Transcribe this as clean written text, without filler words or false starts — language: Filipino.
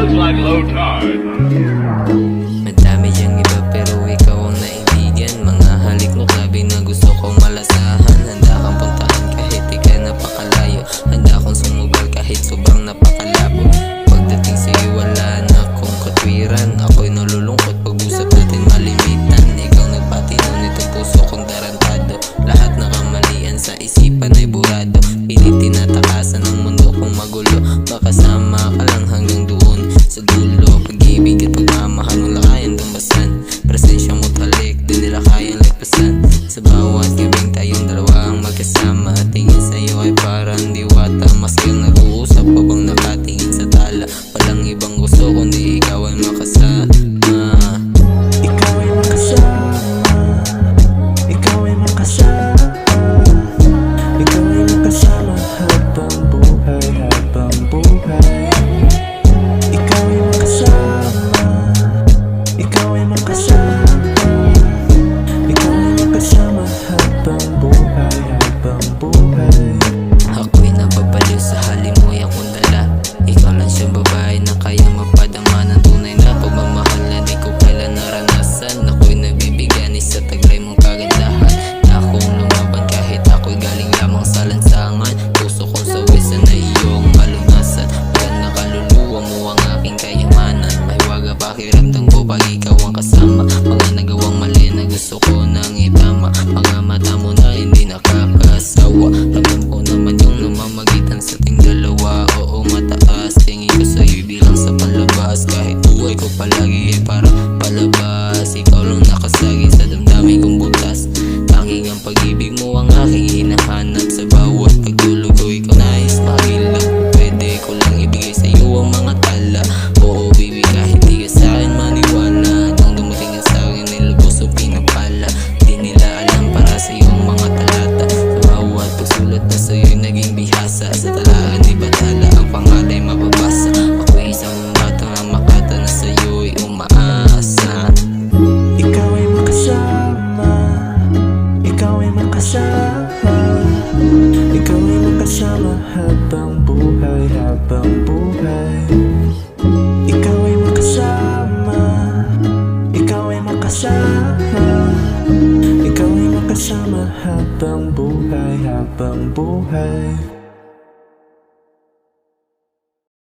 Looks like low tide. Madami diyang iba pero ikaw ang naibigan. Mga halik mo klabe na gusto kong malasahan. Handa kang puntahan kahit di ka napakalayo. Handa akong sumugal kahit sobrang napakalabo. Pagdating sa'yo wala na akong katwiran. Ako'y nalulungkot pag-usap natin malimitan. Ikaw nagpatino nito puso kong tarantado. Lahat na kamalian sa isipan ay burado. Pinitinatakasan ng mundo kong magulo. Makasama ka lang hanggang doon sa dulo. Pag-ibig at pagmamahal wala kayang tumbasan. Presensya mo't halik di nila kayang lagpasan. Sa bawat gabing tayong dalawa ang magkasama. Tingin sa'yo ay parang diwata. Maskang nag-uusap habang nakatingin sa tala. Walang ibang gusto kundi ikaw ay makasama. Ikaw ay makasama. Ikaw ay makasama. Ikaw ay makasama habang buhay, habang buhay. Ikaw ay makasama. Ikaw ay makasama. Ikaw ay makasama habang buhay, habang buhay. Ako'y nababaliw sa halimoy akong dala. Ikaw lang siyang babae na kayang mapadama ng tunay na pagmamahal na di ko kailan naranasan. Ako'y nabibigyan sa taglay mong kagandahan. Na akong lumaban kahit ako'y galing lamang sa lansangan. Puso kong sawisan na iyong kalunasan. Pagkat nakaluluwa mo ang aking kayamanan. Mahiwaga pakiramdam ko pag ikaw ang kasama. Mga nagawang mali na gusto ko nang itama. Mga mata mo na hindi nakakasawa. Ramdam ko naman yung namamagitan sa ating dalawa. Oo mataas, tingin ko sa'yo'y bilang sa palabas. Kahit buhay ko palagi ay parang palabas. Ikaw lang nakasagi sa damdamin kong butas. Tanging ang pag-ibig mo ang aking hinahanap. Sa bawat pagtulog ko ikaw nais makilap. Pwede ko lang ibigay sa'yo ang mga tala. Oo baby kahit di ka sa'kin maniwala. Nung dumating ka sa'kin nilubos o pinapala. Di nila alam para sa'yo ang mga talata. Sa bawat pagsulat na sa'yo'y naging bihasa. Sa talaan di batala ang pangalay mababasa. Ako'y isang batang ang makata na sa'yo'y umaasa. Ikaw ay makasama. Ikaw ay makasama. Ikaw ay makasama habang buhay, habang buhay. Ikaw ay makasama. Ikaw ay makasama. Ikaw ay makasama habang buhay, habang buhay.